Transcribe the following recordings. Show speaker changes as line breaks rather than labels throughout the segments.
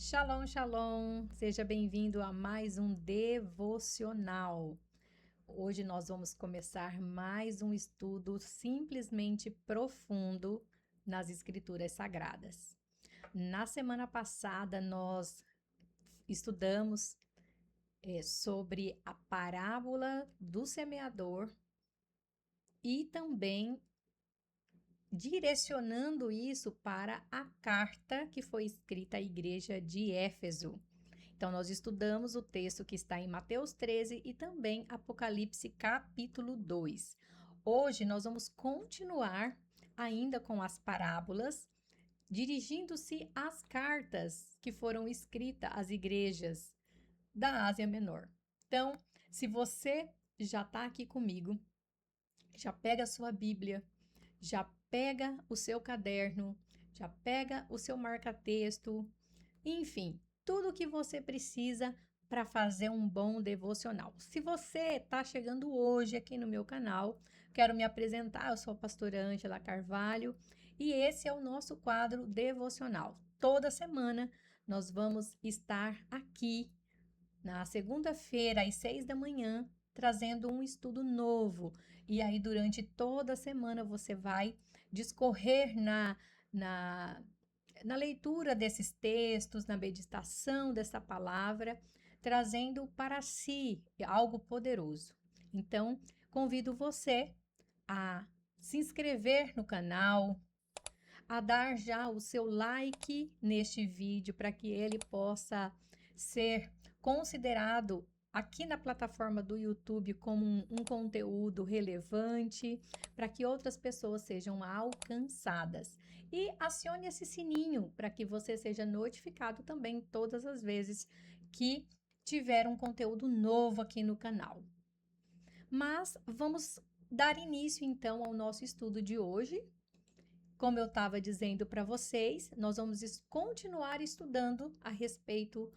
Shalom, shalom! Seja bem-vindo a mais um devocional. Hoje nós vamos começar mais um estudo simplesmente profundo nas Escrituras Sagradas. Na semana passada nós estudamos sobre a parábola do semeador e também direcionando isso para a carta que foi escrita à igreja de Éfeso. Então, nós estudamos o texto que está em Mateus 13 e também Apocalipse capítulo 2. Hoje, nós vamos continuar ainda com as parábolas, dirigindo-se às cartas que foram escritas às igrejas da Ásia Menor. Então, se você já está aqui comigo, já pega a sua Bíblia, já pega o seu caderno, já pega o seu marca-texto, enfim, tudo o que você precisa para fazer um bom devocional. Se você está chegando hoje aqui no meu canal, quero me apresentar, eu sou a pastora Ângela Carvalho e esse é o nosso quadro devocional. Toda semana nós vamos estar aqui na segunda-feira às 6 da manhã trazendo um estudo novo. E aí durante toda a semana você vai discorrer na na leitura desses textos, na meditação dessa palavra, trazendo para si algo poderoso. Então, convido você a se inscrever no canal, a dar já o seu like neste vídeo para que ele possa ser considerado aqui na plataforma do YouTube como um conteúdo relevante, para que outras pessoas sejam alcançadas. E acione esse sininho para que você seja notificado também todas as vezes que tiver um conteúdo novo aqui no canal. Mas vamos dar início então ao nosso estudo de hoje. Como eu estava dizendo para vocês, nós vamos continuar estudando a respeito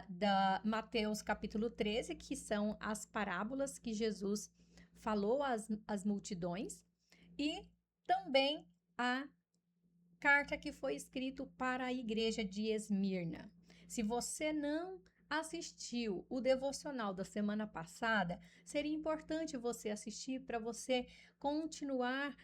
da Mateus capítulo 13, que são as parábolas que Jesus falou às multidões, e também a carta que foi escrita para a igreja de Esmirna. Se você não assistiu o devocional da semana passada, seria importante você assistir para você continuar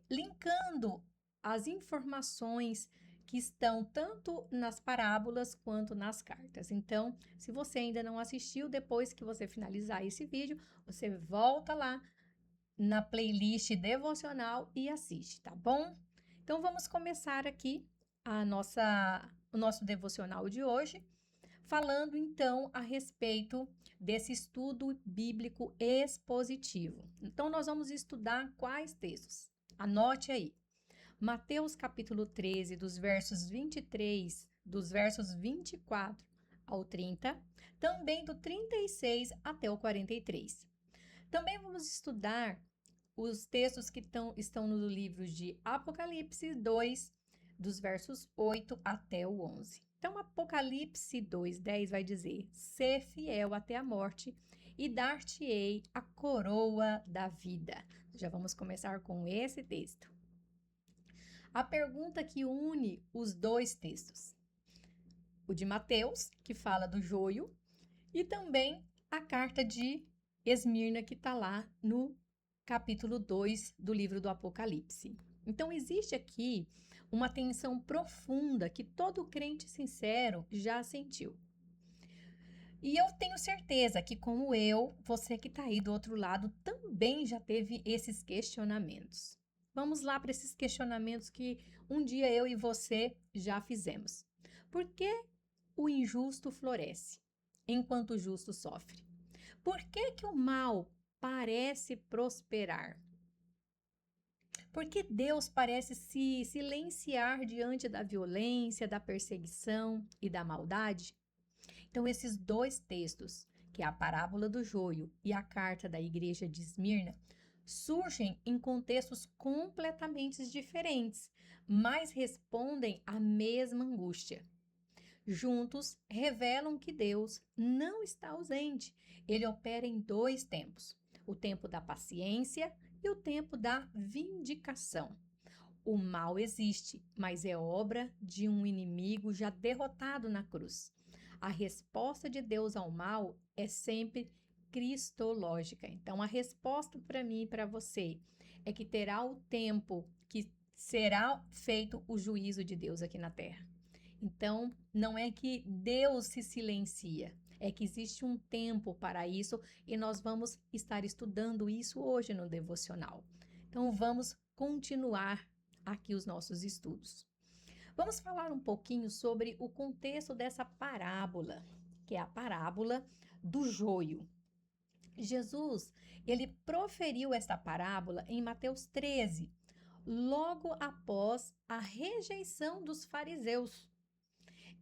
linkando as informações que estão tanto nas parábolas quanto nas cartas. Então, se você ainda não assistiu, depois que você finalizar esse vídeo, você volta lá na playlist devocional e assiste, tá bom? Então, vamos começar aqui o nosso devocional de hoje, falando então a respeito desse estudo bíblico expositivo. Então, nós vamos estudar quais textos? Anote aí. Mateus capítulo 13, dos versos 23, dos versos 24 ao 30, também do 36 até o 43. Também vamos estudar os textos que estão no livro de Apocalipse 2, dos versos 8 até o 11. Então, Apocalipse 2:10 vai dizer: Sê fiel até a morte, e dar-te-ei a coroa da vida. Já vamos começar com esse texto. A pergunta que une os dois textos: o de Mateus, que fala do joio, e também a carta de Esmirna, que está lá no capítulo 2 do livro do Apocalipse. Então, existe aqui uma tensão profunda que todo crente sincero já sentiu. E eu tenho certeza que, como eu, você que está aí do outro lado também já teve esses questionamentos. Vamos lá para esses questionamentos que um dia eu e você já fizemos. Por que o injusto floresce enquanto o justo sofre? Por que o mal parece prosperar? Por que Deus parece se silenciar diante da violência, da perseguição e da maldade? Então, esses dois textos, que é a parábola do joio e a carta da igreja de Esmirna, surgem em contextos completamente diferentes, mas respondem à mesma angústia. Juntos, revelam que Deus não está ausente. Ele opera em dois tempos: o tempo da paciência e o tempo da vindicação. O mal existe, mas é obra de um inimigo já derrotado na cruz. A resposta de Deus ao mal é sempre cristológica. Então, a resposta para mim e para você é que terá o tempo que será feito o juízo de Deus aqui na terra. Então, não é que Deus se silencia, é que existe um tempo para isso e nós vamos estar estudando isso hoje no devocional. Então, vamos continuar aqui os nossos estudos. Vamos falar um pouquinho sobre o contexto dessa parábola, que é a parábola do joio. Jesus, ele proferiu esta parábola em Mateus 13, logo após a rejeição dos fariseus.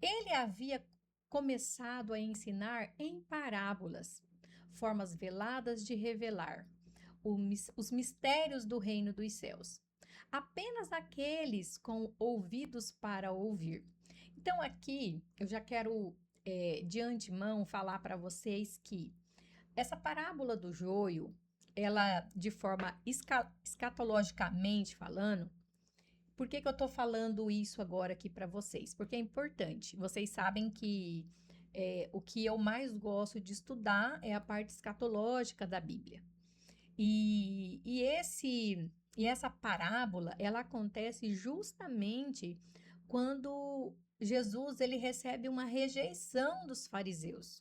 Ele havia começado a ensinar em parábolas, formas veladas de revelar os mistérios do reino dos céus. Apenas aqueles com ouvidos para ouvir. Então, aqui eu já quero de antemão falar para vocês que essa parábola do joio, ela, de forma escatologicamente falando, por que eu estou falando isso agora aqui para vocês? Porque é importante. Vocês sabem que o que eu mais gosto de estudar é a parte escatológica da Bíblia. E essa parábola, ela acontece justamente quando Jesus ele recebe uma rejeição dos fariseus.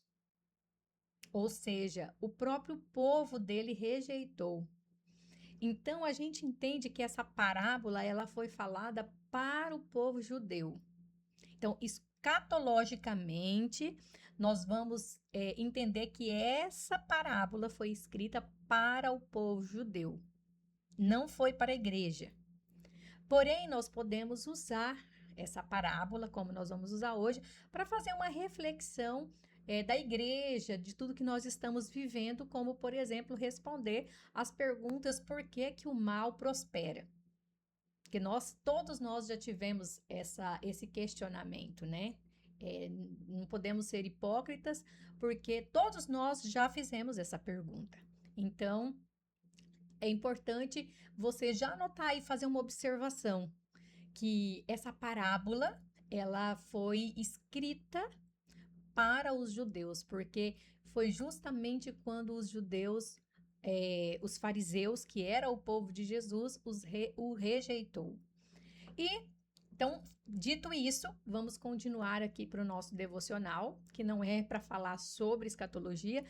Ou seja, o próprio povo dele rejeitou. Então, a gente entende que essa parábola ela foi falada para o povo judeu. Então, escatologicamente, nós vamos entender que essa parábola foi escrita para o povo judeu, não foi para a igreja. Porém, nós podemos usar essa parábola, como nós vamos usar hoje, para fazer uma reflexão da igreja, de tudo que nós estamos vivendo, como, por exemplo, responder as perguntas por que o mal prospera. Porque todos nós já tivemos esse questionamento, né? Não podemos ser hipócritas, porque todos nós já fizemos essa pergunta. Então, é importante você já anotar e fazer uma observação, que essa parábola, ela foi escrita para os judeus, porque foi justamente quando os judeus, os fariseus, que era o povo de Jesus, o rejeitou. E, então, dito isso, vamos continuar aqui para o nosso devocional, que não é para falar sobre escatologia,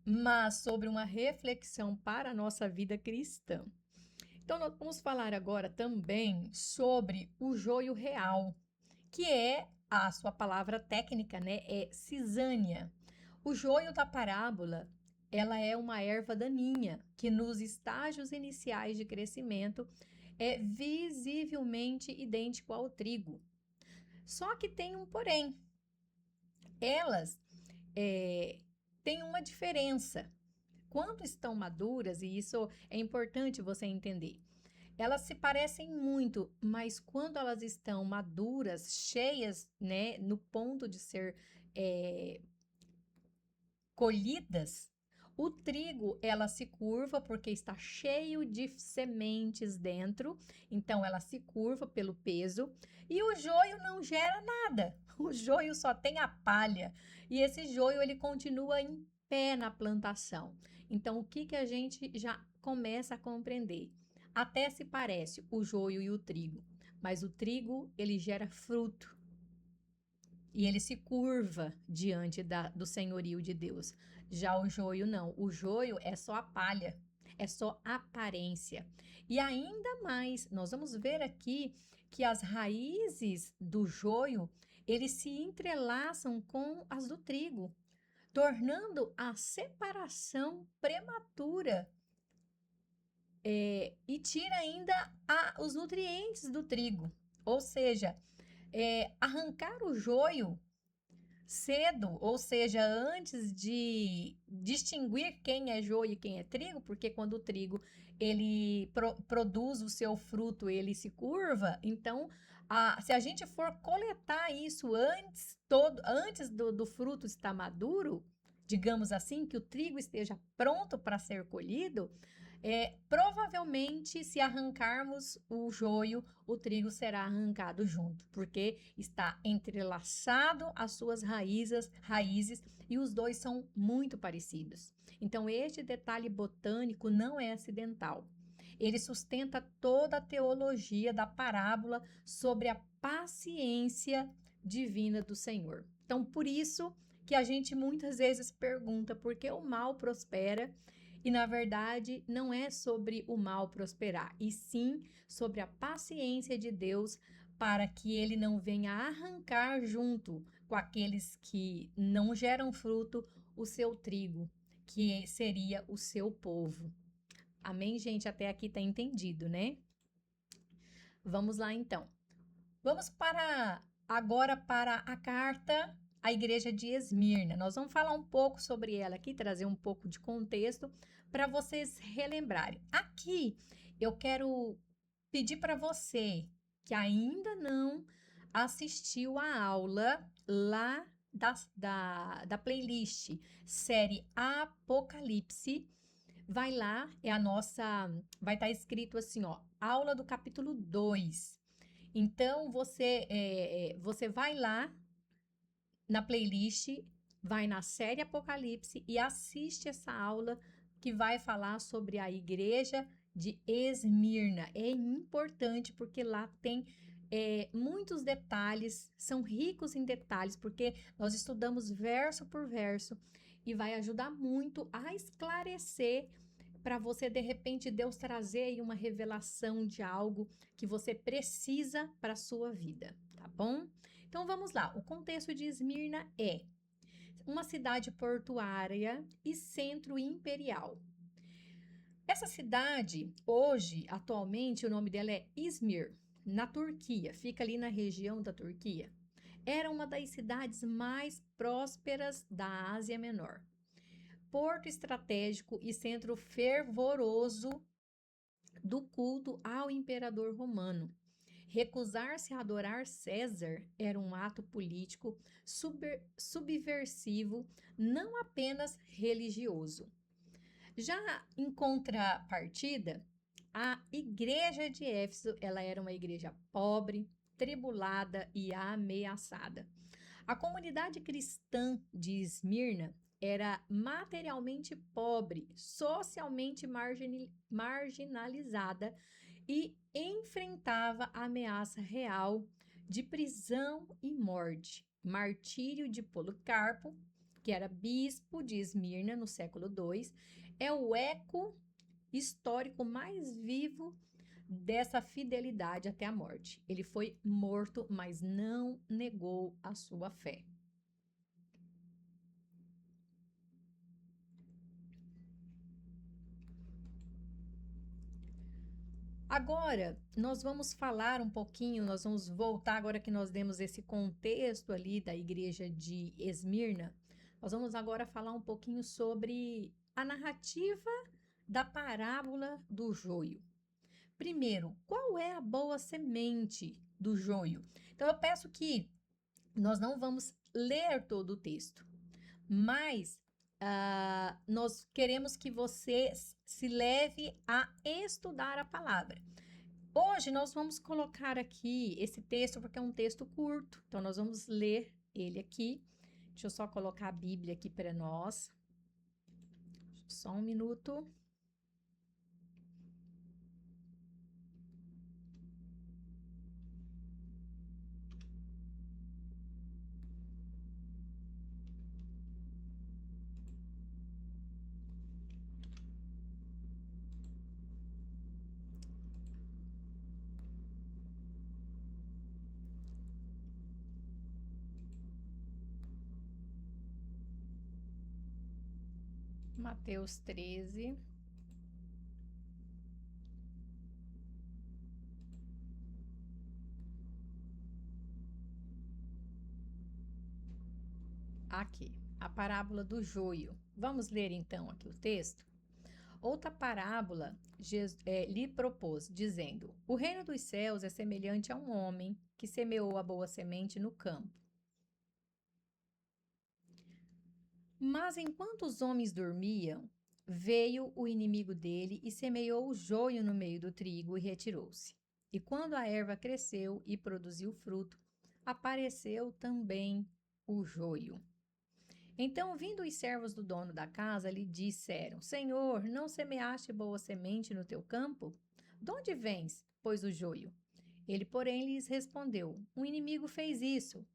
mas sobre uma reflexão para a nossa vida cristã. Então, nós vamos falar agora também sobre o joio real, que é a sua palavra técnica, né? É cisânia. O joio da parábola, ela é uma erva daninha que nos estágios iniciais de crescimento é visivelmente idêntico ao trigo. Só que tem um porém. Elas têm uma diferença. Quando estão maduras, e isso é importante você entender, elas se parecem muito, mas quando elas estão maduras, cheias, né, no ponto de ser colhidas, o trigo, ela se curva porque está cheio de sementes dentro, então ela se curva pelo peso, e o joio não gera nada. O joio só tem a palha, e esse joio ele continua em pé na plantação. Então, o que a gente já começa a compreender? Até se parece o joio e o trigo, mas o trigo, ele gera fruto. E ele se curva diante do senhorio de Deus. Já o joio não. O joio é só a palha, é só aparência. E ainda mais, nós vamos ver aqui que as raízes do joio, eles se entrelaçam com as do trigo, tornando a separação prematura. E tira ainda os nutrientes do trigo. Ou seja, arrancar o joio cedo, ou seja, antes de distinguir quem é joio e quem é trigo, porque quando o trigo ele produz o seu fruto, ele se curva, então se a gente for coletar isso antes do fruto estar maduro, digamos assim, que o trigo esteja pronto para ser colhido, Provavelmente, se arrancarmos o joio, o trigo será arrancado junto, porque está entrelaçado às suas raízes e os dois são muito parecidos. Então, este detalhe botânico não é acidental. Ele sustenta toda a teologia da parábola sobre a paciência divina do Senhor. Então, por isso que a gente muitas vezes pergunta por que o mal prospera e, na verdade, não é sobre o mal prosperar, e sim sobre a paciência de Deus para que ele não venha arrancar junto com aqueles que não geram fruto o seu trigo, que seria o seu povo. Amém, gente? Até aqui tá entendido, né? Vamos lá, então. Vamos agora para a carta à igreja de Esmirna. Nós vamos falar um pouco sobre ela aqui, trazer um pouco de contexto para vocês relembrarem. Aqui eu quero pedir para você que ainda não assistiu a aula lá da playlist série Apocalipse, vai lá, vai estar escrito assim, ó, aula do capítulo 2. Então, você vai lá na playlist, vai na série Apocalipse e assiste essa aula que vai falar sobre a igreja de Esmirna. É importante porque lá tem muitos detalhes, são ricos em detalhes, porque nós estudamos verso por verso e vai ajudar muito a esclarecer para você, de repente, Deus trazer aí uma revelação de algo que você precisa para a sua vida, tá bom? Então vamos lá. O contexto de Esmirna é uma cidade portuária e centro imperial. Essa cidade, hoje, atualmente, o nome dela é Izmir, na Turquia, fica ali na região da Turquia. Era uma das cidades mais prósperas da Ásia Menor. Porto estratégico e centro fervoroso do culto ao imperador romano. Recusar-se a adorar César era um ato político subversivo, não apenas religioso. Já em contrapartida, a igreja de Éfeso, ela era uma igreja pobre, tribulada e ameaçada. A comunidade cristã de Esmirna era materialmente pobre, socialmente marginalizada e enfrentava a ameaça real de prisão e morte. Martírio de Policarpo, que era bispo de Esmirna no século II, é o eco histórico mais vivo dessa fidelidade até a morte. Ele foi morto, mas não negou a sua fé. Agora, nós vamos falar um pouquinho, nós vamos voltar agora que nós demos esse contexto ali da igreja de Esmirna. Nós vamos agora falar um pouquinho sobre a narrativa da parábola do joio. Primeiro, qual é a boa semente do joio? Então, eu peço que nós não vamos ler todo o texto, mas nós queremos que você se leve a estudar a palavra. Hoje nós vamos colocar aqui esse texto porque é um texto curto, então nós vamos ler ele aqui. Deixa eu só colocar a Bíblia aqui para nós. Só um minuto. Mateus 13. Aqui, a parábola do joio. Vamos ler então aqui o texto? Outra parábola lhe propôs, dizendo: O reino dos céus é semelhante a um homem que semeou a boa semente no campo. Mas enquanto os homens dormiam, veio o inimigo dele e semeou o joio no meio do trigo e retirou-se. E quando a erva cresceu e produziu fruto, apareceu também o joio. Então, vindo os servos do dono da casa, lhe disseram: Senhor, não semeaste boa semente no teu campo? De onde vens, pois, o joio? Ele, porém, lhes respondeu: Um inimigo fez isso.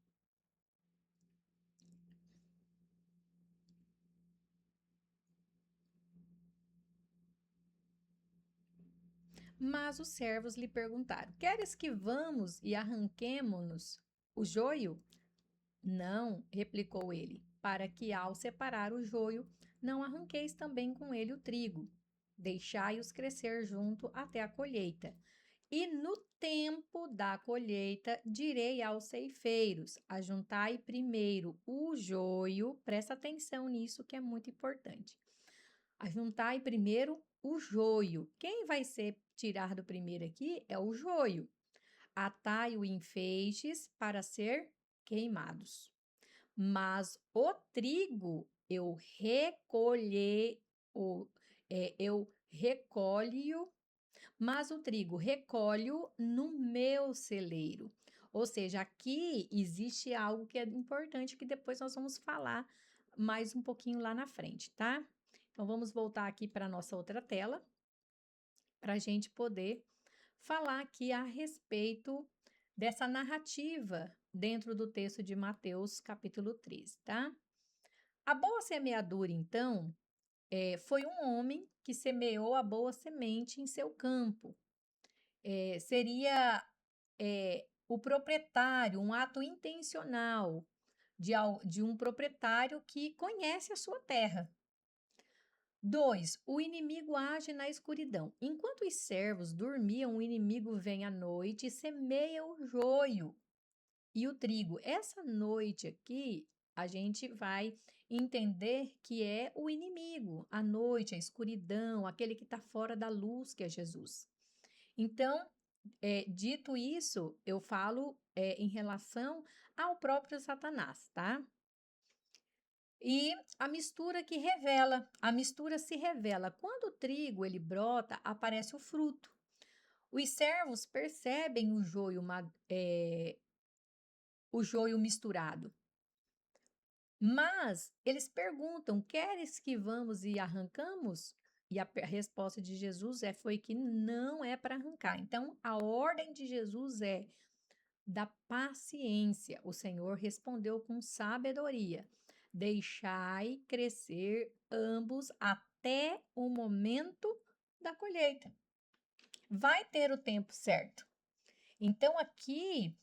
Mas os servos lhe perguntaram: Queres que vamos e arranquemo-nos o joio? Não, replicou ele, para que ao separar o joio, não arranqueis também com ele o trigo. Deixai-os crescer junto até a colheita. E no tempo da colheita, direi aos ceifeiros: ajuntai primeiro o joio, presta atenção nisso que é muito importante. Ajuntai primeiro o joio. Quem vai ser tirar do primeiro aqui é o joio. Atai-o em feixes para ser queimados. Mas o trigo eu recolho, mas o trigo recolho no meu celeiro. Ou seja, aqui existe algo que é importante que depois nós vamos falar mais um pouquinho lá na frente, tá? Então vamos voltar aqui para a nossa outra tela para a gente poder falar aqui a respeito dessa narrativa dentro do texto de Mateus, capítulo 13, tá? A boa semeadura, então, foi um homem que semeou a boa semente em seu campo. Seria o proprietário, um ato intencional de um proprietário que conhece a sua terra. 2. O inimigo age na escuridão. Enquanto os servos dormiam, o inimigo vem à noite e semeia o joio e o trigo. Essa noite aqui, a gente vai entender que é o inimigo, a noite, a escuridão, aquele que está fora da luz, que é Jesus. Então, dito isso, eu falo em relação ao próprio Satanás, tá? E a mistura se revela. Quando o trigo ele brota, aparece o fruto. Os servos percebem o joio misturado. Mas eles perguntam: queres que vamos e arrancamos? E a resposta de Jesus foi que não é para arrancar. Então, a ordem de Jesus é da paciência. O Senhor respondeu com sabedoria: deixai crescer ambos até o momento da colheita. Vai ter o tempo certo. Então, aqui,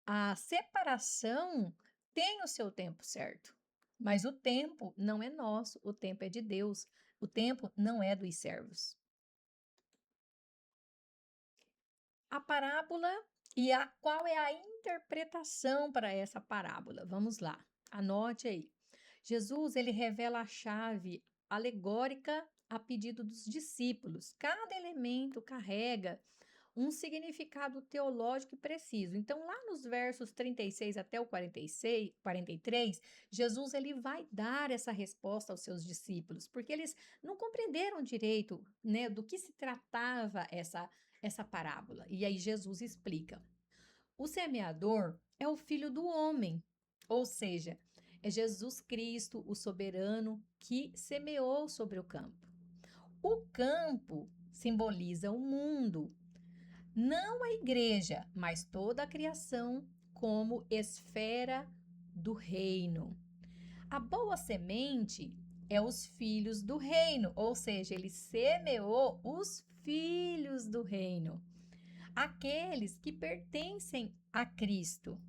a separação tem o seu tempo certo. Mas o tempo não é nosso, o tempo é de Deus. O tempo não é dos servos. A parábola qual é a interpretação para essa parábola? Vamos lá, anote aí. Jesus, ele revela a chave alegórica a pedido dos discípulos. Cada elemento carrega um significado teológico preciso. Então, lá nos versos 36 até o 43, Jesus ele vai dar essa resposta aos seus discípulos, porque eles não compreenderam direito, né, do que se tratava essa parábola. E aí Jesus explica. O semeador é o filho do homem, ou seja, é Jesus Cristo, o soberano, que semeou sobre o campo. O campo simboliza o mundo, não a igreja, mas toda a criação como esfera do reino. A boa semente é os filhos do reino, ou seja, ele semeou os filhos do reino, aqueles que pertencem a Cristo.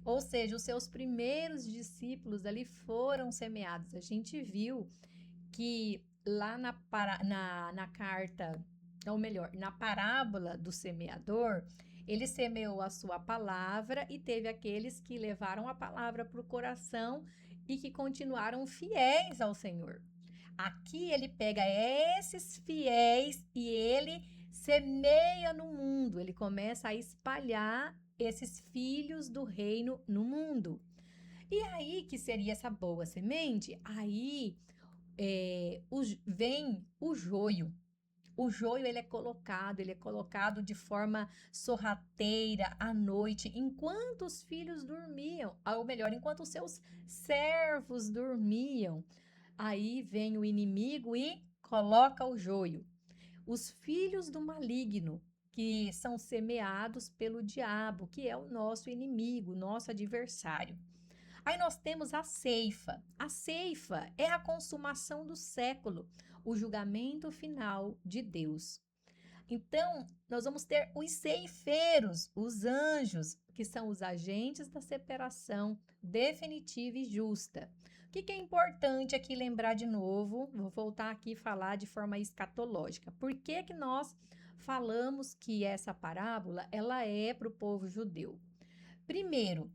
Ou seja, os seus primeiros discípulos ali foram semeados. A gente viu que lá na carta, ou melhor, na parábola do semeador, ele semeou a sua palavra e teve aqueles que levaram a palavra para o coração e que continuaram fiéis ao Senhor. Aqui ele pega esses fiéis e ele semeia no mundo, ele começa a espalhar esses filhos do reino no mundo. E aí que seria essa boa semente? Aí vem o joio. O joio ele é colocado de forma sorrateira à noite, enquanto os filhos dormiam, ou melhor, enquanto os seus servos dormiam. Aí vem o inimigo e coloca o joio. Os filhos do maligno, que são semeados pelo diabo, que é o nosso inimigo, nosso adversário. Aí nós temos a ceifa. A ceifa é a consumação do século, o julgamento final de Deus. Então, nós vamos ter os ceifeiros, os anjos, que são os agentes da separação definitiva e justa. O que é importante aqui lembrar de novo? Vou voltar aqui e falar de forma escatológica. Por que nós falamos que essa parábola ela é para o povo judeu? Primeiro,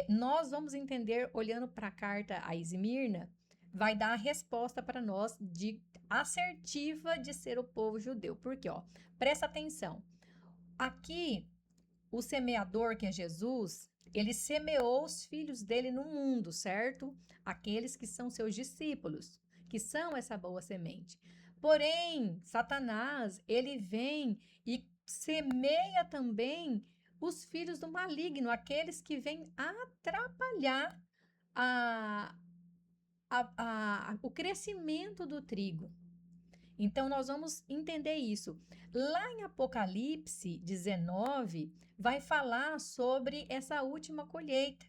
nós vamos entender, olhando para a carta a Esmirna, vai dar a resposta para nós de assertiva de ser o povo judeu. Porque, ó, presta atenção. Aqui, o semeador, que é Jesus, ele semeou os filhos dele no mundo, certo? Aqueles que são seus discípulos, que são essa boa semente. Porém, Satanás, ele vem e semeia também os filhos do maligno, aqueles que vêm atrapalhar o crescimento do trigo. Então, nós vamos entender isso. Lá em Apocalipse 19, vai falar sobre essa última colheita,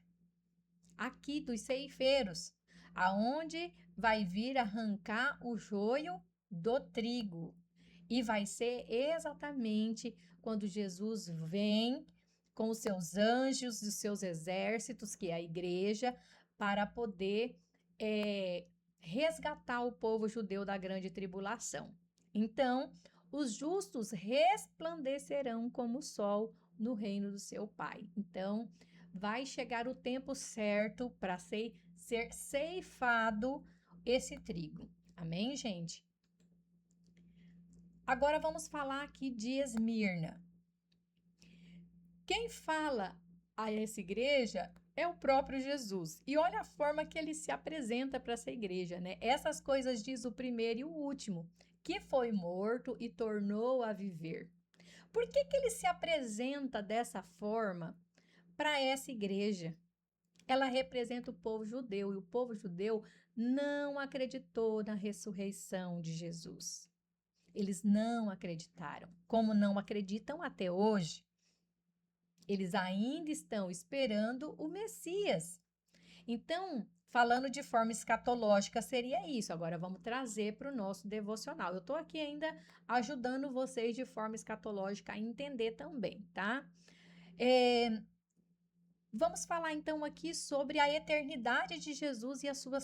aqui dos ceifeiros, aonde vai vir arrancar o joio do trigo. E vai ser exatamente quando Jesus vem com os seus anjos e os seus exércitos, que é a igreja, para poder resgatar o povo judeu da grande tribulação. Então, os justos resplandecerão como o sol no reino do seu Pai. Então, vai chegar o tempo certo para ser ceifado esse trigo. Amém, gente? Agora vamos falar aqui de Esmirna. Quem fala a essa igreja é o próprio Jesus. E olha a forma que ele se apresenta para essa igreja, né? Essas coisas diz o primeiro e o último, que foi morto e tornou a viver. Por que ele se apresenta dessa forma para essa igreja? Ela representa o povo judeu, e o povo judeu não acreditou na ressurreição de Jesus. Eles não acreditaram, como não acreditam até hoje. Eles ainda estão esperando o Messias. Então, falando de forma escatológica, seria isso. Agora, vamos trazer para o nosso devocional. Eu estou aqui ainda ajudando vocês de forma escatológica a entender também, tá? Vamos falar então aqui sobre a eternidade de Jesus e a sua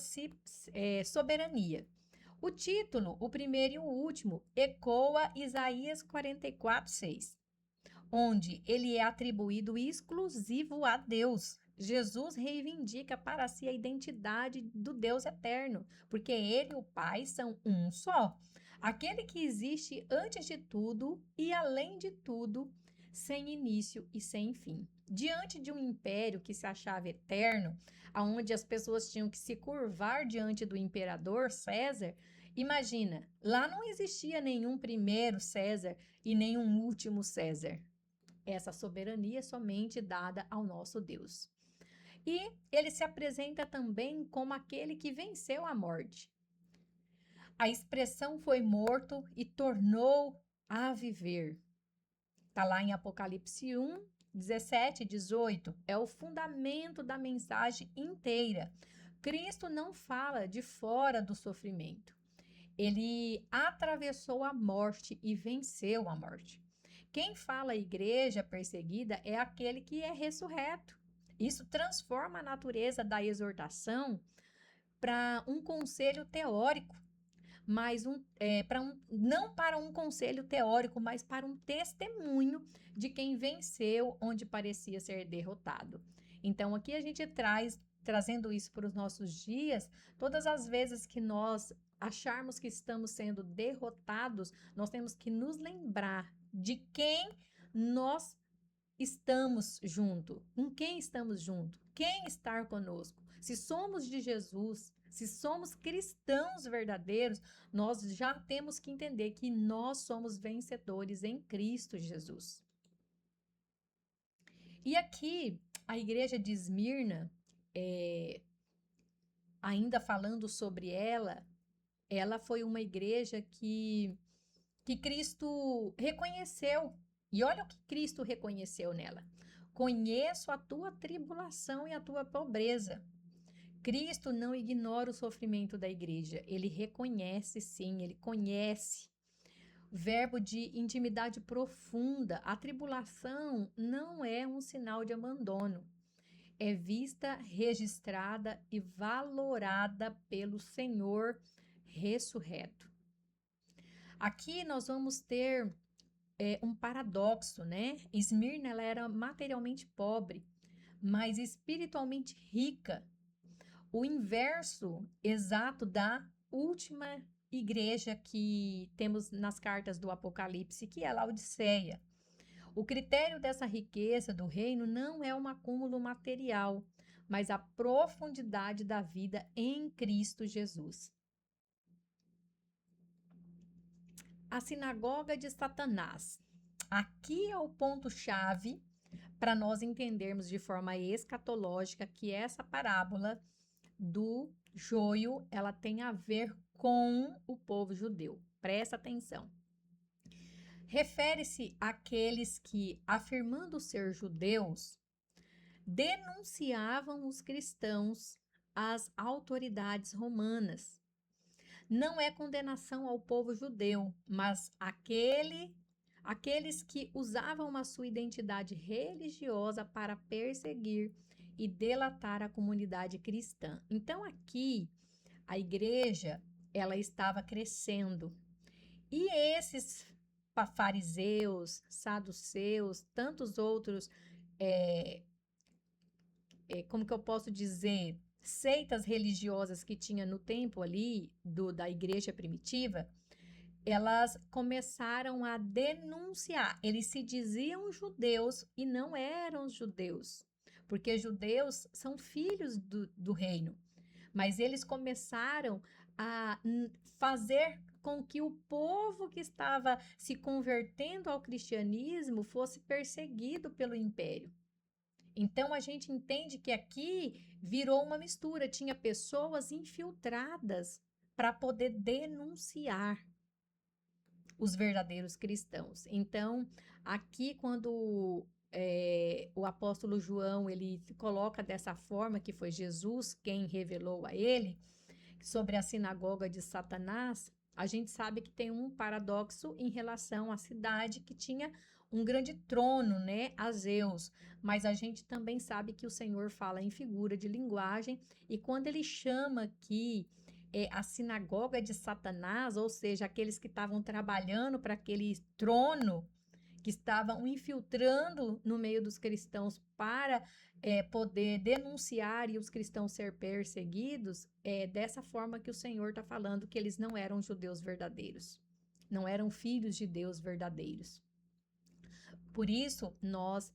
soberania. O título, o primeiro e o último, ecoa Isaías 44:6, onde ele é atribuído exclusivo a Deus. Jesus reivindica para si a identidade do Deus eterno, porque ele e o Pai são um só. Aquele que existe antes de tudo e além de tudo, sem início e sem fim. Diante de um império que se achava eterno, onde as pessoas tinham que se curvar diante do imperador César, imagina, lá não existia nenhum primeiro César e nenhum último César. Essa soberania é somente dada ao nosso Deus. E ele se apresenta também como aquele que venceu a morte. A expressão foi morto e tornou a viver. Está lá em Apocalipse 1, 17 e 18. É o fundamento da mensagem inteira. Cristo não fala de fora do sofrimento. Ele atravessou a morte e venceu a morte. Quem fala a igreja perseguida é aquele que é ressurreto. Isso transforma a natureza da exortação para um conselho teórico, mas não para um conselho teórico, mas para um testemunho de quem venceu onde parecia ser derrotado. Então, aqui a gente trazendo isso para os nossos dias, todas as vezes que nós acharmos que estamos sendo derrotados, nós temos que nos lembrar de quem nós estamos junto, com quem estamos junto, quem está conosco. Se somos de Jesus, Se somos cristãos verdadeiros, nós já temos que entender que nós somos vencedores em Cristo Jesus. E aqui, a igreja de Esmirna, ainda falando sobre ela foi uma igreja que Cristo reconheceu. E olha o que Cristo reconheceu nela. Conheço a tua tribulação e a tua pobreza. Cristo não ignora o sofrimento da igreja. Ele reconhece, sim, ele conhece. Verbo de intimidade profunda. A tribulação não é um sinal de abandono. É vista, registrada e valorada pelo Senhor ressurreto. Aqui nós vamos ter um paradoxo, né? Esmirna ela era materialmente pobre, mas espiritualmente rica. O inverso exato da última igreja que temos nas cartas do Apocalipse, que é a Laodiceia. O critério dessa riqueza do reino não é um acúmulo material, mas a profundidade da vida em Cristo Jesus. A sinagoga de Satanás. Aqui é o ponto-chave para nós entendermos de forma escatológica que essa parábola do joio, ela tem a ver com o povo judeu. Presta atenção. Refere-se àqueles que, afirmando ser judeus, denunciavam os cristãos às autoridades romanas. Não é condenação ao povo judeu, mas aqueles que usavam a sua identidade religiosa para perseguir e delatar a comunidade cristã. Então aqui a igreja ela estava crescendo e esses fariseus, saduceus, tantos outros, como que eu posso dizer, seitas religiosas que tinha no tempo ali da igreja primitiva, elas começaram a denunciar. Eles se diziam judeus e não eram judeus, porque judeus são filhos do reino. Mas eles começaram a fazer com que o povo que estava se convertendo ao cristianismo fosse perseguido pelo império. Então a gente entende que aqui virou uma mistura, tinha pessoas infiltradas para poder denunciar os verdadeiros cristãos. Então, aqui quando o apóstolo João ele coloca dessa forma que foi Jesus quem revelou a ele sobre a sinagoga de Satanás, a gente sabe que tem um paradoxo em relação à cidade que tinha um grande trono, né, a Zeus, mas a gente também sabe que o Senhor fala em figura de linguagem e quando ele chama aqui a sinagoga de Satanás, ou seja, aqueles que estavam trabalhando para aquele trono, que estavam infiltrando no meio dos cristãos para poder denunciar e os cristãos ser perseguidos, é dessa forma que o Senhor está falando que eles não eram judeus verdadeiros, não eram filhos de Deus verdadeiros. Por isso, nós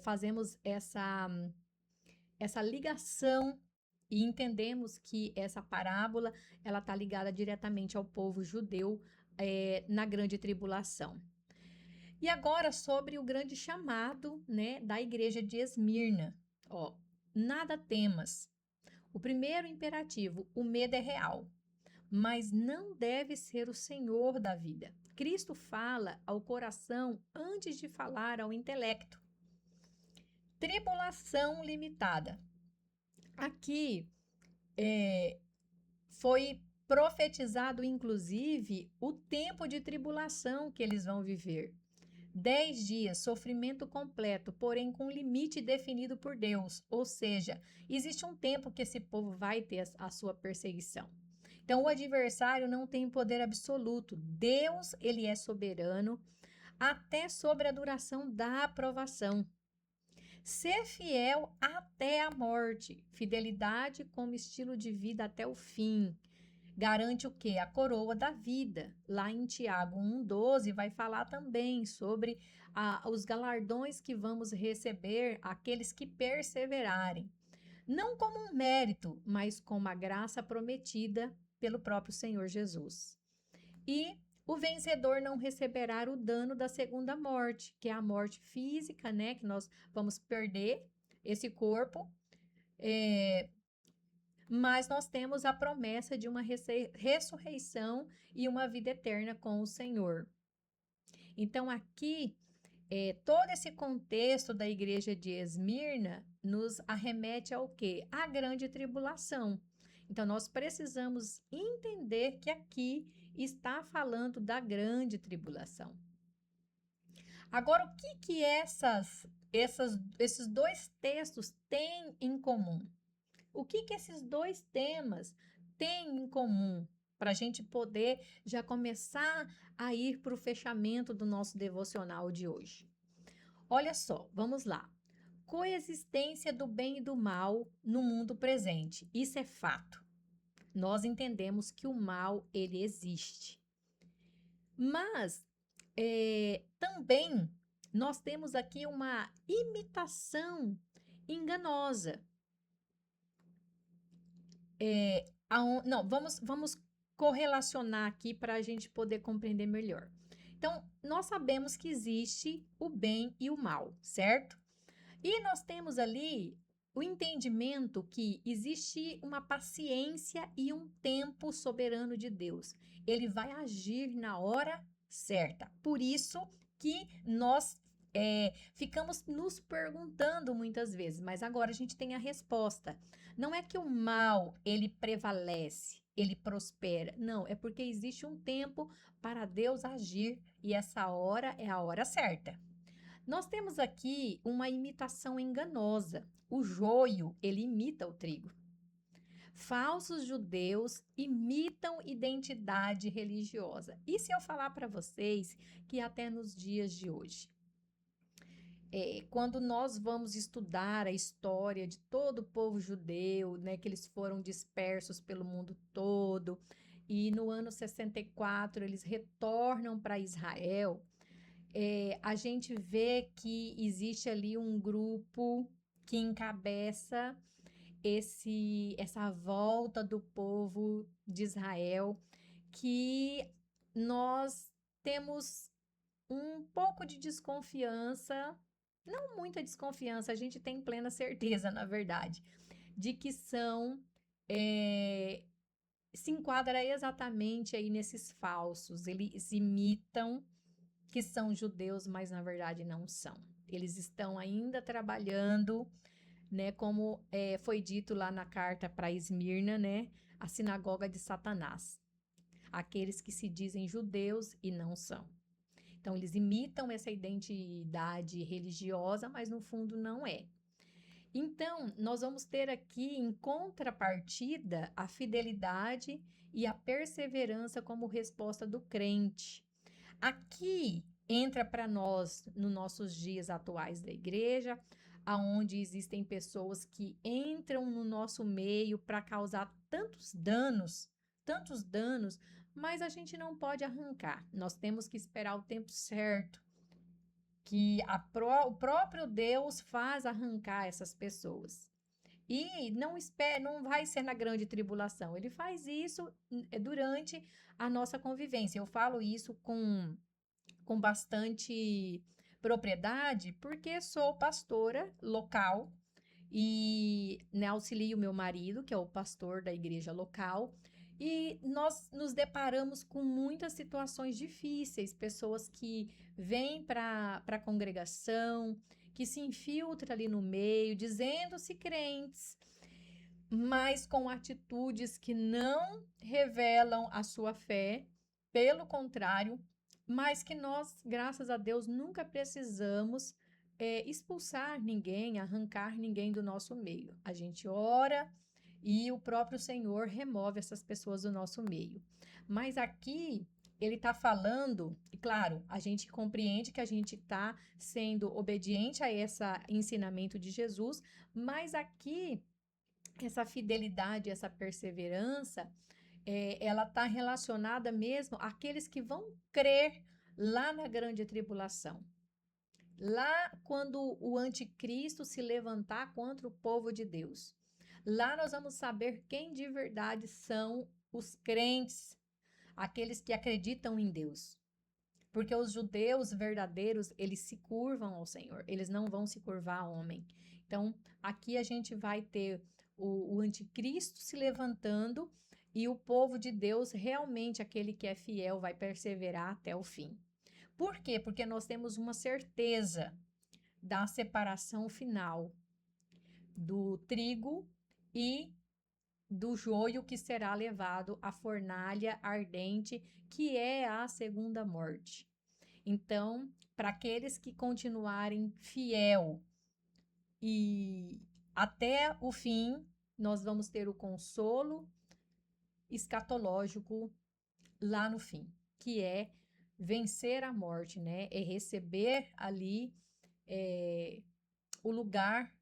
fazemos essa ligação e entendemos que essa parábola ela está ligada diretamente ao povo judeu na grande tribulação. E agora sobre o grande chamado, né, da igreja de Esmirna. Ó, nada temas. O primeiro imperativo, o medo é real, mas não deve ser o senhor da vida. Cristo fala ao coração antes de falar ao intelecto. Tribulação limitada. Aqui foi profetizado, inclusive, o tempo de tribulação que eles vão viver. 10 dias, sofrimento completo, porém com limite definido por Deus. Ou seja, existe um tempo que esse povo vai ter a sua perseguição. Então, o adversário não tem poder absoluto. Deus, ele é soberano até sobre a duração da aprovação. Ser fiel até a morte. Fidelidade como estilo de vida até o fim. Garante o quê? A coroa da vida. Lá em Tiago 1,12 vai falar também sobre os galardões que vamos receber aqueles que perseverarem. não como um mérito, mas como a graça prometida pelo próprio Senhor Jesus. E o vencedor não receberá o dano da segunda morte, que é a morte física, né? Que nós vamos perder esse corpo, mas nós temos a promessa de uma ressurreição e uma vida eterna com o Senhor. Então, aqui, todo esse contexto da igreja de Esmirna nos arremete ao quê? À grande tribulação. Então, nós precisamos entender que aqui está falando da grande tribulação. Agora, o que esses dois textos têm em comum? O que esses dois temas têm em comum? Para a gente poder já começar a ir para o fechamento do nosso devocional de hoje. Olha só, vamos lá. Coexistência do bem e do mal no mundo presente. Isso é fato. Nós entendemos que o mal, ele existe. Mas, também, nós temos aqui uma imitação enganosa. Não, vamos correlacionar aqui para a gente poder compreender melhor. Então, nós sabemos que existe o bem e o mal, certo? E nós temos ali o entendimento que existe uma paciência e um tempo soberano de Deus. Ele vai agir na hora certa. Por isso que nós ficamos nos perguntando muitas vezes, mas agora a gente tem a resposta. Não é que o mal, ele prevalece, ele prospera. Não, é porque existe um tempo para Deus agir e essa hora é a hora certa. Nós temos aqui uma imitação enganosa. O joio, ele imita o trigo. Falsos judeus imitam identidade religiosa. E se eu falar para vocês que até nos dias de hoje, quando nós vamos estudar a história de todo o povo judeu, né, que eles foram dispersos pelo mundo todo, e no ano 64 eles retornam para Israel, a gente vê que existe ali um grupo que encabeça essa volta do povo de Israel, que nós temos um pouco de desconfiança, não muita desconfiança, a gente tem plena certeza, na verdade, de que se enquadra exatamente aí nesses falsos, eles imitam que são judeus, mas na verdade não são. Eles estão ainda trabalhando, né, como foi dito lá na carta para Esmirna, né, a sinagoga de Satanás. Aqueles que se dizem judeus e não são. Então, eles imitam essa identidade religiosa, mas no fundo não é. Então, nós vamos ter aqui em contrapartida a fidelidade e a perseverança como resposta do crente. Aqui entra para nós, nos nossos dias atuais da igreja, aonde existem pessoas que entram no nosso meio para causar tantos danos, mas a gente não pode arrancar. Nós temos que esperar o tempo certo, que o próprio Deus faz arrancar essas pessoas. E não vai ser na grande tribulação. Ele faz isso durante a nossa convivência. Eu falo isso com bastante propriedade, porque sou pastora local e, né, auxilio meu marido, que é o pastor da igreja local, e nós nos deparamos com muitas situações difíceis, pessoas que vêm para a congregação, que se infiltram ali no meio, dizendo-se crentes, mas com atitudes que não revelam a sua fé, pelo contrário, mas que nós, graças a Deus, nunca precisamos expulsar ninguém, arrancar ninguém do nosso meio. A gente ora e o próprio Senhor remove essas pessoas do nosso meio. Mas aqui ele está falando, e claro, a gente compreende que a gente está sendo obediente a esse ensinamento de Jesus, mas aqui essa fidelidade, essa perseverança, ela está relacionada mesmo àqueles que vão crer lá na grande tribulação. Lá quando o anticristo se levantar contra o povo de Deus. Lá nós vamos saber quem de verdade são os crentes, aqueles que acreditam em Deus. Porque os judeus verdadeiros, eles se curvam ao Senhor, eles não vão se curvar ao homem. Então, aqui a gente vai ter o anticristo se levantando e o povo de Deus, realmente aquele que é fiel, vai perseverar até o fim. Por quê? Porque nós temos uma certeza da separação final do trigo e do joio que será levado à fornalha ardente, que é a segunda morte. Então, para aqueles que continuarem fiel e até o fim, nós vamos ter o consolo escatológico lá no fim, que é vencer a morte, né? É receber ali o lugar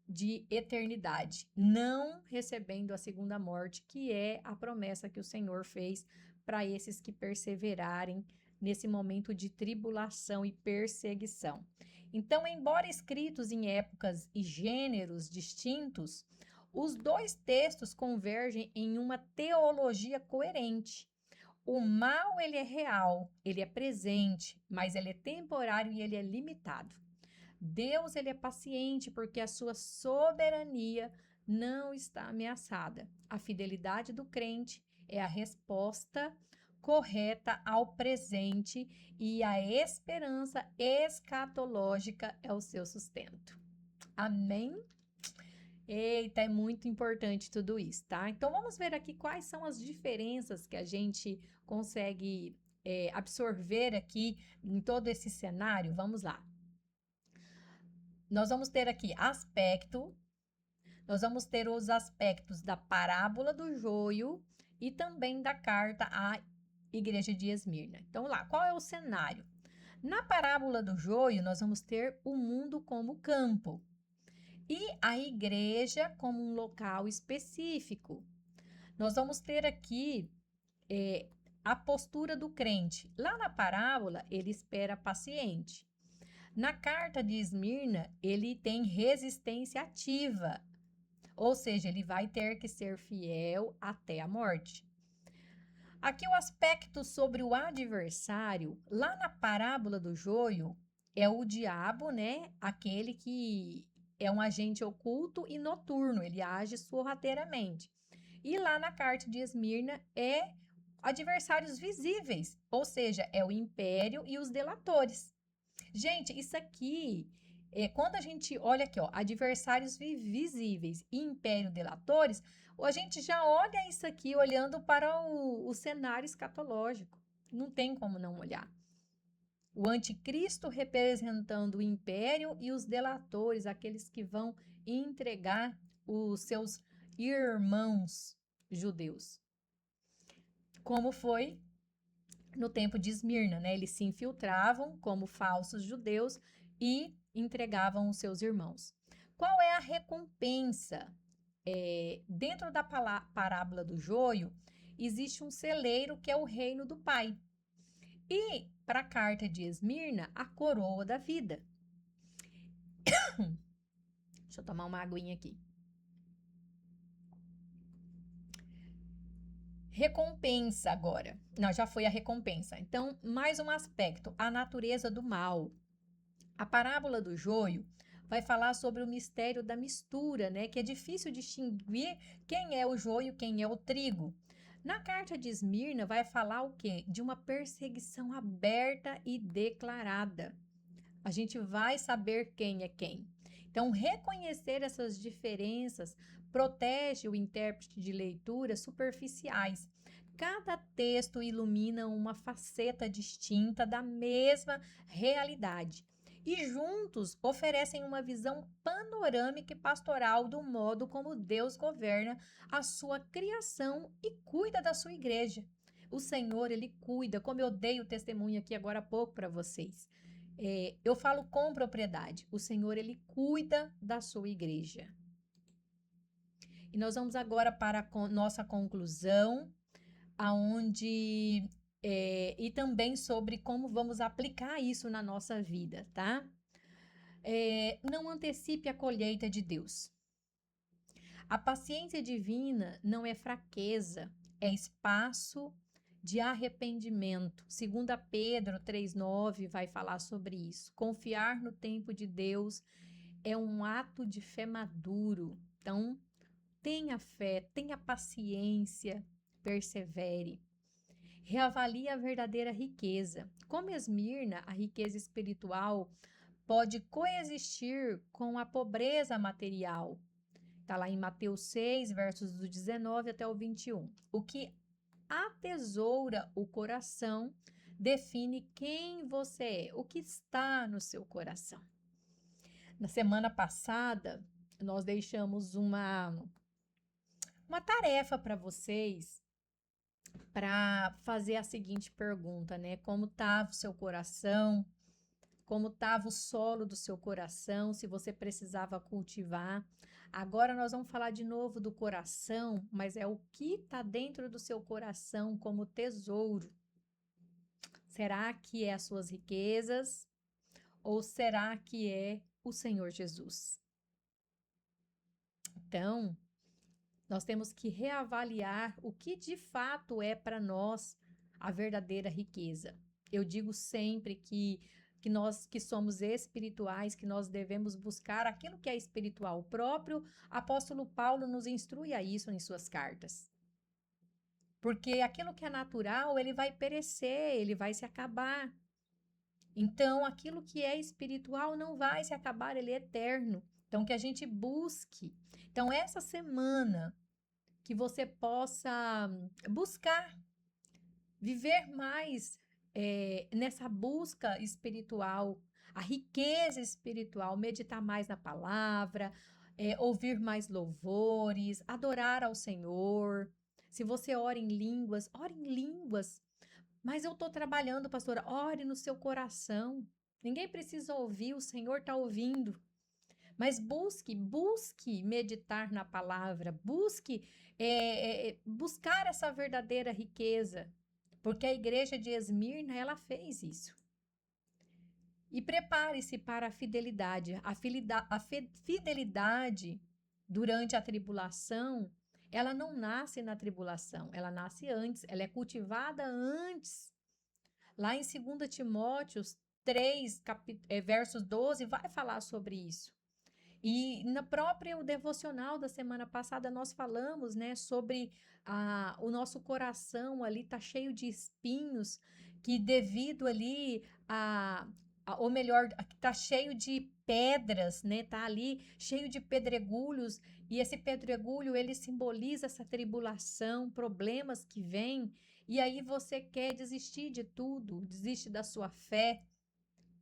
de eternidade, não recebendo a segunda morte, que é a promessa que o Senhor fez para esses que perseverarem nesse momento de tribulação e perseguição. Então, embora escritos em épocas e gêneros distintos, os dois textos convergem em uma teologia coerente. O mal, ele é real, ele é presente, mas ele é temporário e ele é limitado. Deus, ele é paciente porque a sua soberania não está ameaçada. A fidelidade do crente é a resposta correta ao presente e a esperança escatológica é o seu sustento. Amém? Eita, é muito importante tudo isso, tá? Então vamos ver aqui quais são as diferenças que a gente consegue absorver aqui em todo esse cenário. Vamos lá. Nós vamos ter aqui nós vamos ter os aspectos da parábola do joio e também da carta à igreja de Esmirna. Então, lá, qual é o cenário? Na parábola do joio, nós vamos ter o mundo como campo e a igreja como um local específico. Nós vamos ter aqui a postura do crente. Lá na parábola, ele espera paciente. Na carta de Esmirna, ele tem resistência ativa, ou seja, ele vai ter que ser fiel até a morte. Aqui o aspecto sobre o adversário, lá na parábola do joio, é o diabo, né? Aquele que é um agente oculto e noturno, ele age sorrateiramente. E lá na carta de Esmirna é adversários visíveis, ou seja, é o império e os delatores. Gente, isso aqui, quando a gente olha aqui, ó, adversários visíveis e império delatores, a gente já olha isso aqui olhando para o cenário escatológico. Não tem como não olhar. O anticristo representando o império e os delatores, aqueles que vão entregar os seus irmãos judeus. Como foi no tempo de Esmirna, né? Eles se infiltravam como falsos judeus e entregavam os seus irmãos. Qual é a recompensa? Dentro da parábola do joio, existe um celeiro que é o reino do Pai. E para a carta de Esmirna, a coroa da vida. Deixa eu tomar uma aguinha aqui. Recompensa agora. Não, já foi a recompensa. Então, mais um aspecto, a natureza do mal. A parábola do joio vai falar sobre o mistério da mistura, né? Que é difícil distinguir quem é o joio, quem é o trigo. Na carta de Esmirna vai falar o quê? De uma perseguição aberta e declarada. A gente vai saber quem é quem. Então, reconhecer essas diferenças protege o intérprete de leituras superficiais. Cada texto ilumina uma faceta distinta da mesma realidade e juntos oferecem uma visão panorâmica e pastoral do modo como Deus governa a sua criação e cuida da sua igreja. O Senhor, ele cuida, como eu dei o testemunho aqui agora há pouco para vocês. Eu falo com propriedade. O Senhor, ele cuida da sua igreja. E nós vamos agora para a nossa conclusão, aonde e também sobre como vamos aplicar isso na nossa vida, tá? Não antecipe a colheita de Deus. A paciência divina não é fraqueza, é espaço de arrependimento. 2 Pedro 3,9 vai falar sobre isso. Confiar no tempo de Deus é um ato de fé maduro. Então, tenha fé, tenha paciência, persevere. Reavalie a verdadeira riqueza. Como Esmirna, a riqueza espiritual pode coexistir com a pobreza material. Está lá em Mateus 6, versos do 19 até o 21. O que atesoura o coração define quem você é, o que está no seu coração. Na semana passada, nós deixamos uma tarefa para vocês para fazer a seguinte pergunta, né? Como estava o seu coração? Como estava o solo do seu coração? Se você precisava cultivar. Agora nós vamos falar de novo do coração, mas é o que está dentro do seu coração como tesouro. Será que é as suas riquezas? Ou será que é o Senhor Jesus? Então, nós temos que reavaliar o que de fato é para nós a verdadeira riqueza. Eu digo sempre que nós que somos espirituais, que nós devemos buscar aquilo que é espiritual. O próprio apóstolo Paulo nos instrui a isso em suas cartas. Porque aquilo que é natural, ele vai perecer, ele vai se acabar. Então, aquilo que é espiritual não vai se acabar, ele é eterno. Então, que a gente busque. Então, essa semana, que você possa buscar, viver mais nessa busca espiritual, a riqueza espiritual, meditar mais na palavra, ouvir mais louvores, adorar ao Senhor. Se você ora em línguas, ore em línguas. Mas eu estou trabalhando, pastora, ore no seu coração. Ninguém precisa ouvir, o Senhor está ouvindo. Mas busque meditar na palavra, busque buscar essa verdadeira riqueza, porque a igreja de Esmirna, ela fez isso. E prepare-se para a fidelidade. A fidelidade durante a tribulação, ela não nasce na tribulação, ela nasce antes, ela é cultivada antes. Lá em 2 Timóteo 3, versos 12, vai falar sobre isso. E na própria devocional da semana passada nós falamos, né, sobre o nosso coração ali tá cheio de espinhos, que devido ali ou melhor, tá cheio de pedras, né, tá ali cheio de pedregulhos, e esse pedregulho ele simboliza essa tribulação, problemas que vêm, e aí você quer desistir de tudo, desiste da sua fé,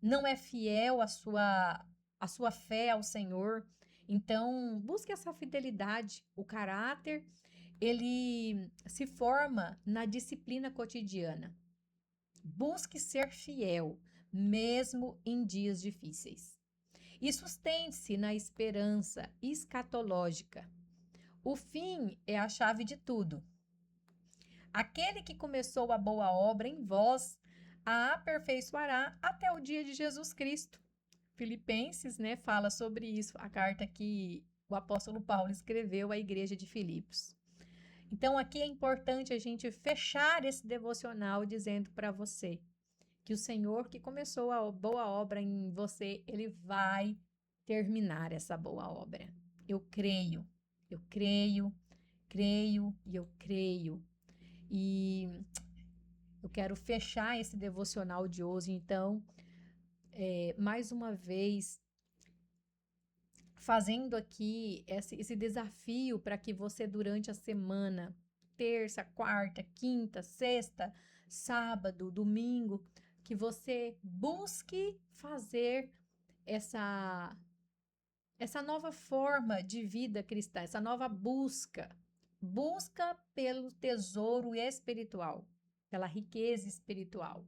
não é fiel à sua fé ao Senhor. Então, busque essa fidelidade. O caráter, ele se forma na disciplina cotidiana. Busque ser fiel, mesmo em dias difíceis. E sustente-se na esperança escatológica. O fim é a chave de tudo. Aquele que começou a boa obra em vós, a aperfeiçoará até o dia de Jesus Cristo. Filipenses, né, fala sobre isso, a carta que o apóstolo Paulo escreveu à igreja de Filipos. Então, aqui é importante a gente fechar esse devocional dizendo para você que o Senhor que começou a boa obra em você, ele vai terminar essa boa obra. Eu creio, creio e eu creio. E eu quero fechar esse devocional de hoje, então, mais uma vez, fazendo aqui esse desafio para que você, durante a semana, terça, quarta, quinta, sexta, sábado, domingo, que você busque fazer essa nova forma de vida cristã, essa nova busca pelo tesouro espiritual, pela riqueza espiritual.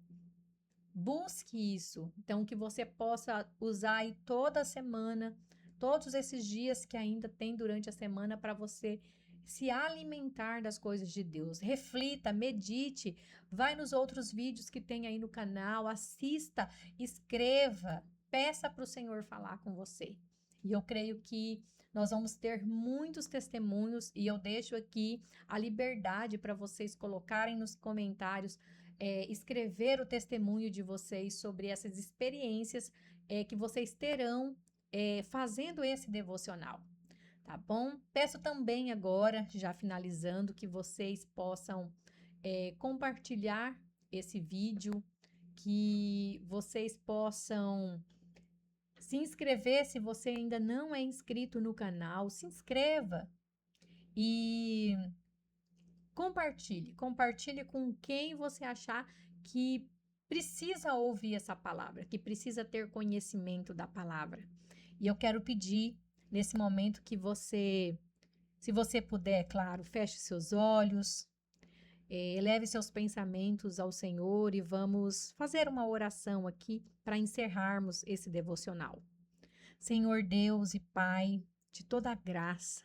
Busque isso, então que você possa usar aí toda semana, todos esses dias que ainda tem durante a semana para você se alimentar das coisas de Deus. Reflita, medite, vai nos outros vídeos que tem aí no canal, assista, escreva, peça para o Senhor falar com você. E eu creio que nós vamos ter muitos testemunhos e eu deixo aqui a liberdade para vocês colocarem nos comentários, escrever o testemunho de vocês sobre essas experiências que vocês terão fazendo esse devocional. Tá bom? Peço também agora, já finalizando, que vocês possam compartilhar esse vídeo, que vocês possam se inscrever se você ainda não é inscrito no canal, se inscreva e compartilhe com quem você achar que precisa ouvir essa palavra, que precisa ter conhecimento da palavra. E eu quero pedir nesse momento que você, se você puder, claro, feche seus olhos, eleve seus pensamentos ao Senhor e vamos fazer uma oração aqui para encerrarmos esse devocional. Senhor Deus e Pai de toda a graça,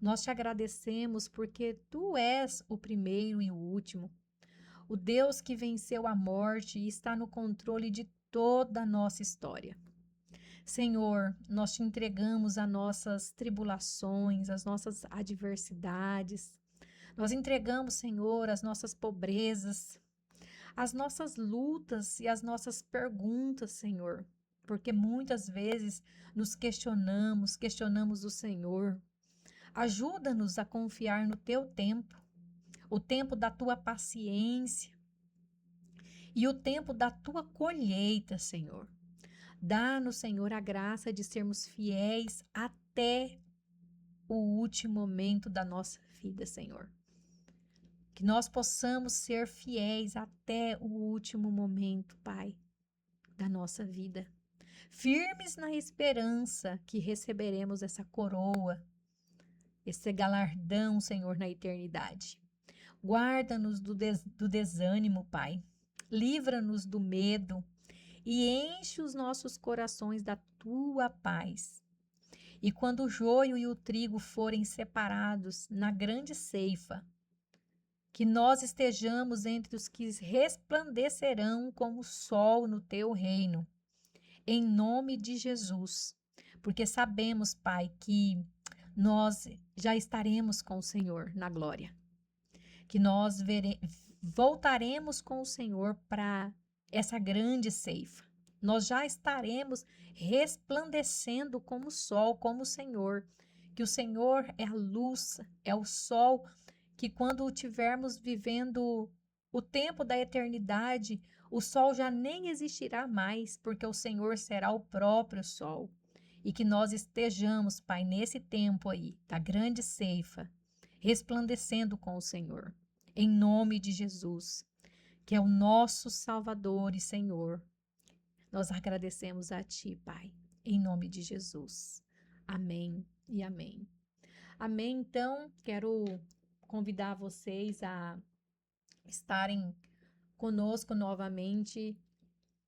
nós te agradecemos porque Tu és o primeiro e o último, o Deus que venceu a morte e está no controle de toda a nossa história. Senhor, nós te entregamos as nossas tribulações, as nossas adversidades. Nós entregamos, Senhor, as nossas pobrezas, as nossas lutas e as nossas perguntas, Senhor, porque muitas vezes nos questionamos o Senhor. Ajuda-nos a confiar no teu tempo, o tempo da tua paciência e o tempo da tua colheita, Senhor. Dá-nos, Senhor, a graça de sermos fiéis até o último momento da nossa vida, Senhor. Que nós possamos ser fiéis até o último momento, Pai, da nossa vida. Firmes na esperança que receberemos essa coroa, esse galardão, Senhor, na eternidade. Guarda-nos do desânimo, Pai. Livra-nos do medo e enche os nossos corações da tua paz. E quando o joio e o trigo forem separados na grande ceifa, que nós estejamos entre os que resplandecerão como o sol no teu reino, em nome de Jesus, porque sabemos, Pai, que nós já estaremos com o Senhor na glória, que nós voltaremos com o Senhor para essa grande ceifa. Nós já estaremos resplandecendo como o sol, como o Senhor, que o Senhor é a luz, é o sol, que quando tivermos vivendo o tempo da eternidade, o sol já nem existirá mais, porque o Senhor será o próprio sol. E que nós estejamos, Pai, nesse tempo aí, da grande ceifa, resplandecendo com o Senhor, em nome de Jesus, que é o nosso Salvador e Senhor. Nós agradecemos a Ti, Pai, em nome de Jesus. Amém e amém. Amém, então, quero convidar vocês a estarem conosco novamente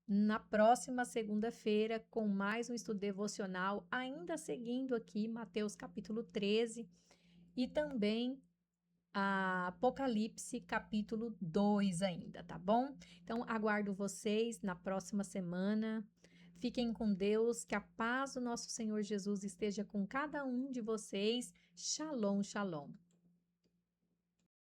na próxima segunda-feira com mais um estudo devocional, ainda seguindo aqui Mateus capítulo 13 e também a Apocalipse capítulo 2 ainda, tá bom? Então, aguardo vocês na próxima semana. Fiquem com Deus, que a paz do nosso Senhor Jesus esteja com cada um de vocês. Shalom, shalom.